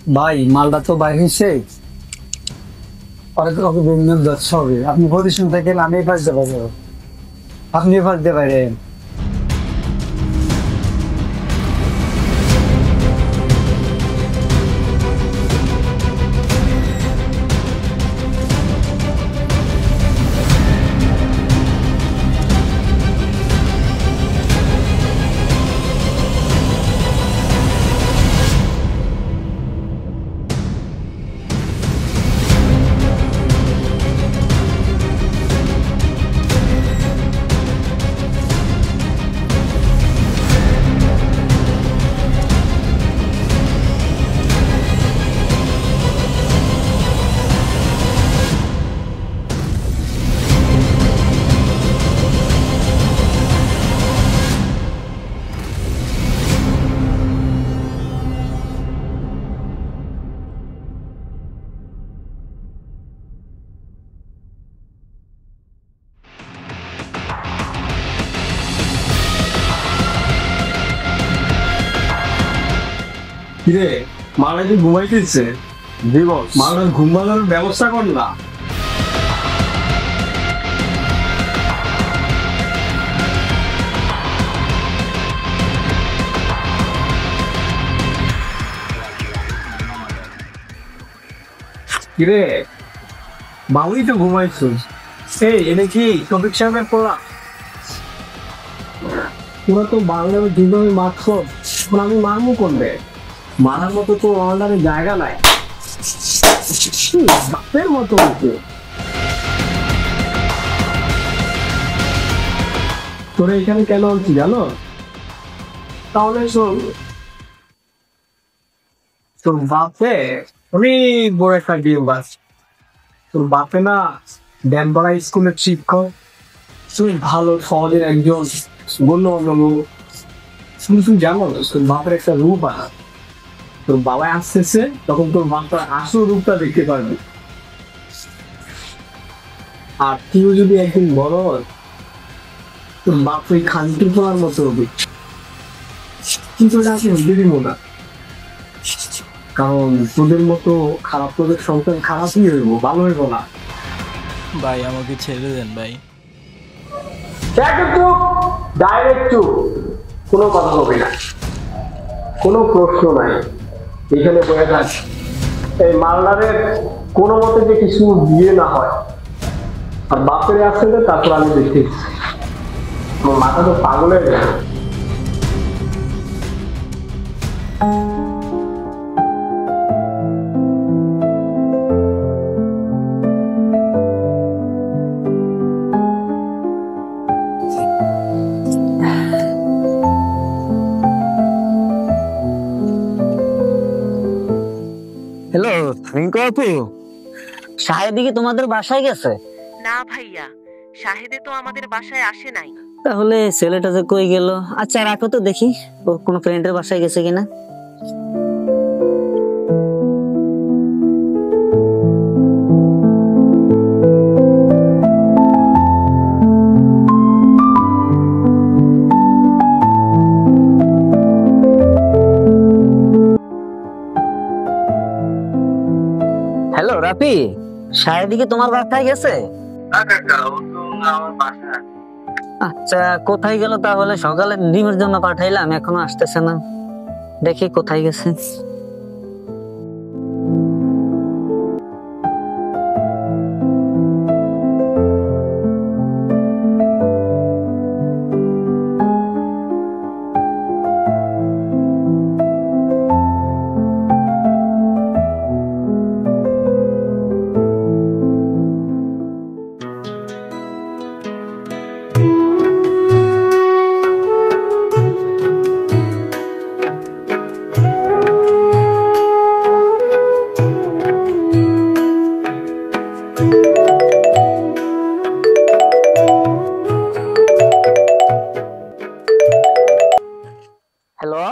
ভাই মালটা তো বাইরে হয়েছে, অনেক রকম বিভিন্ন যাচ্ছে হবে। আপনি পজিশন থেকে আমি পাশ দিয়ে পাবো, আপনি পাশ দিয়ে পারেন। কিরে মালা কি ঘুমাইতেছে? দিবস মালার ঘুমানোর ব্যবস্থা কর না। কিরে ভালোই তো ঘুমাইছিস। এই এটা কি শফিক সাহেবের পোলা? তোরা তো বাংলার যেভাবে মারছ, এখন আমি মারমু করবে মারার মতো তো অনলাইনে জায়গা নাই। বাপের মতো হয়েছে তোরা এখানে কেন আনছি জানো? তাহলে শোন, তোর বাপে অনেক বড় একটা ডিম বাস। তোর বাপে না ড্যামপাড়া স্কুলের শিক্ষক, তুমি ভালো সমাজের একজন গণ্যমান্য লোক। শুধু তুই জানো তোর বাপের একটা রূপ আছে। তোর বাবা আসতেছে তখন তোর বাপটার আসল রূপটা দেখতে পারবি। আর তুই যদি একদিন বড় হয়, তোর বাপ ওই খানটি পড়ার মতো হবে। কিন্তু এটা আমি হইতে দিব না, কারণ তোদের মতো খারাপ তোদের সংসার খারাপই হইব, ভালো হইব না। ভাই আমাকে ছেড়ে দেন ভাই। ডাইরেক্ট চুপ, কোনো কথা হবে না, কোনো প্রশ্ন নাই। এখানে বয়ে থাক। এই মালদারের কোনো মতে যে কিছু বিয়ে না হয় আর বাপের আসছে, তারপর আমি দেখি আমার মাথা তো পাগল হয়ে যায়। হ্যালো রিঙ্কু আপু, শাহেদি কি তোমাদের বাসায় গেছে? না ভাইয়া, শাহেদে তো আমাদের বাসায় আসে নাই। তাহলে ছেলেটা যে কই গেল? আচ্ছা রাখো তো দেখি ও কোনো ফ্রেন্ডের বাসায় গেছে কিনা। হ্যালো রাফি, শাহেদি কি তোমার বাসায় গেছে? আচ্ছা কোথায় গেল তাহলে? সকালে ডিমের জন্য পাঠাইলাম, এখনো আসতেছে না, দেখি কোথায় গেছে। হ্যালো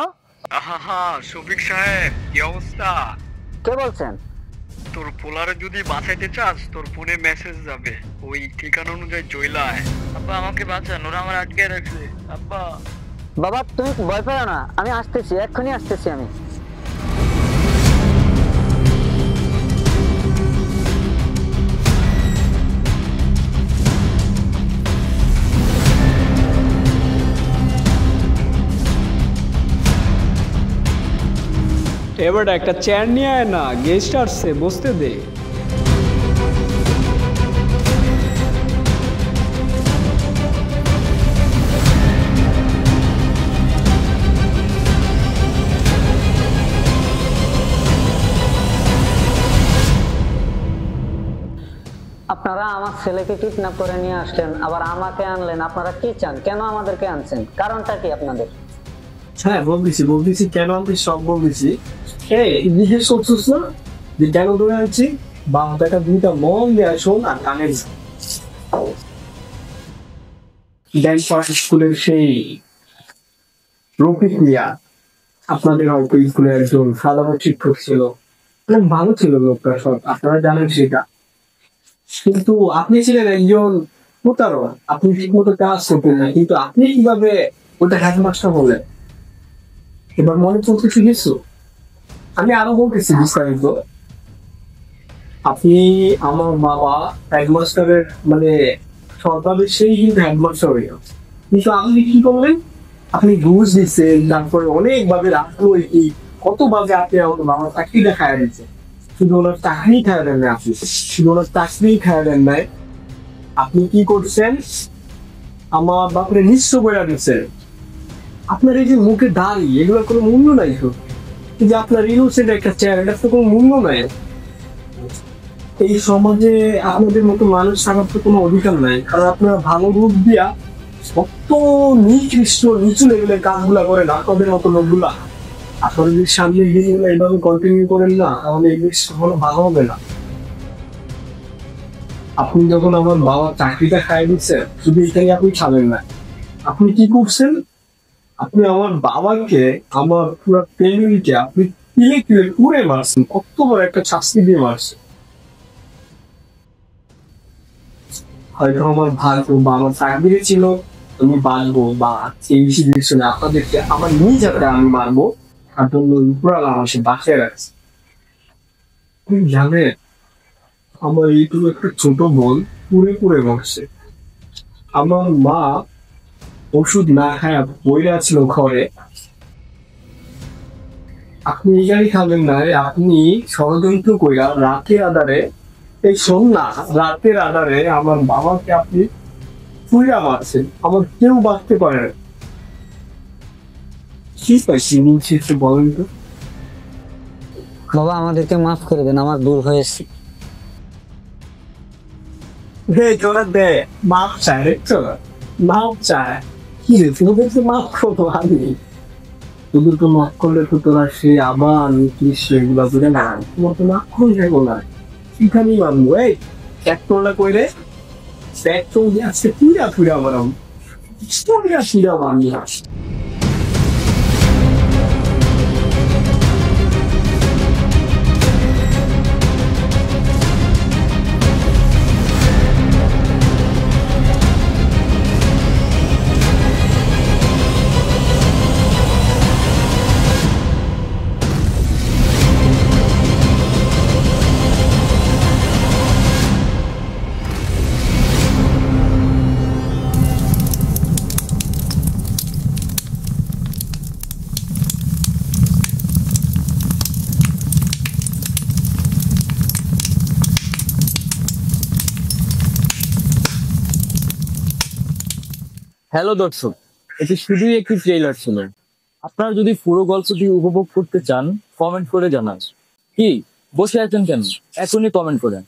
শফিক সাহেব, কি অবস্থা? কে বলছেন? তোর পোলারে যদি বাঁচাইতে চাস, তোর ফোনে মেসেজ যাবে, ওই ঠিকানা অনুযায়ী চইলা আয়। আব্বা আমাকে বাঁচান, ওরা আমার আটকে রাখছে। আব্বা। বাবা তুমি ভয় পেও না, আমি আসতেছি, এক্ষুনি আসতেছি আমি। এবার একটা চেয়ার নিয়ে আয় না, গেস্ট আসছে, বসতে দে। আপনারা আমার ছেলেকে কিডন্যাপ করে নিয়ে আসলেন, আবার আমাকে আনলেন। আপনারা কি চান? কেন আমাদেরকে আনছেন? কারণটা কি আপনাদের? হ্যাঁ বলতেছি কেন আমি সব বলতেছি। জিজ্ঞেস করছিস না যে কেন ধরে আনছি? বাংলাটা দুইটা মন দেয়া শোন আর কানে স্কুলের সেই রফিক মিয়া, আপনাদের হয়তো স্কুলের একজন সাধারণ শিক্ষক ছিল, অনেক ভালো ছিল লোকটা, সব আপনারা জানেন সেটা। কিন্তু আপনি ছিলেন একজন প্রতারক, আপনি ঠিক মতো কাজ করতেন না, কিন্তু আপনি কিভাবে ওটা হেডমাস্টার হলেন এবার মনে চলতে শিখেছো? আমি আরো বলতেছি বিস্তারিত। আপনি আমার বাবা হেডমাস্টারের মানে সরকারের সেই কিন্তু হেডমাস্টার হয়ে গেছে, কিন্তু আপনি কি করলেন? আপনি ঘুষ দিচ্ছেন, তারপরে অনেকভাবে রাজনৈতিক কতভাবে আপনি আমার বাবার চাকরিটা খাইয়া দিচ্ছেন। শুধু ওনার চাকরি খাইয়া দেন না, আপনি শুধু ওনার চাকরি খাইয়া দেন নাই, আপনি কি করছেন? আমার বাপরে নিঃস্ব করে দিচ্ছেন। আপনার এই যে মুখে দাড়ি, এগুলোর কোনো মূল্য নাই তো। এই যে আপনার ইনোসেন্ট একটা চেয়ার, এটার তো কোনো মূল্য নাই। এই সমাজে আপনাদের মতো মানুষ থাকার তো কোনো অধিকার নাই, কারণ আপনারা ভালো রূপ দিয়া কত নিকৃষ্ট নিচু লেভেলের কাজগুলা করেন আপনাদের মতো লোকগুলা। আপনারা যদি সামনের দিনগুলো এইভাবে কন্টিনিউ করেন না, তাহলে এই জিনিস কখনো ভালো হবে না। আপনি যখন আমার বাবা চাকরিটা খাই দিচ্ছেন, শুধু এটাই আপনি খাবেন না, আপনি কি করছেন? আপনি আমার বাবাকে, আমার পুরো ফ্যামিলিকে আপনি কিলে কিলে পুড়ে মারছেন, কত বড় একটা শাস্তি দিয়ে মারছেন। হয়তো আমার ভাগ্য বা আমার চাকরি ছিল আমি বাঁচবো, বা এই সিচুয়েশনে আপনাদেরকে আমার নিজ হাতে আমি মারবো, তার জন্য উপরালা আমার সে বাঁচিয়ে রাখছে। আপনি জানেন আমার এইটুকু একটা ছোট বোন পুড়ে পুড়ে মরছে। আমার মা ওষুধ না খায় বইরা ছিল ঘরে। আপনি এখানে খাবেন না, আপনি ষড়যন্ত্র কইরা রাতের আধারে, এই শোন না, রাতের আধারে আমার বাবাকে আপনি পুইরা মারছেন, আমার কেউ বাঁচতে পারে না। কি পাইছি বলছি একটু বলেন তো। বাবা আমাদেরকে মাফ করে দেন, আমার ভুল হয়েছে। তোরা দে মাপ চায় রে, তোরা মাপ চায় কি রে? তোদের তো মাফ করবো আমি, তোদের তো মাফ করলে তো তোরা সে আবার সেগুলা করে না, তোমার তো মাফ করে যাবো না, এখানেই মানবো। এই এক তোলা কইরে ব্যাগ চলতে আসছে পুরা পুরা আমার পুরা পুরা মানবো। হ্যালো দর্শক, এটি শুধুই একটি ট্রেইলার ছিল। আপনারা যদি পুরো গল্পটি উপভোগ করতে চান, কমেন্ট করে জানান। কি বসে আছেন কেন? এখনই কমেন্ট করেন।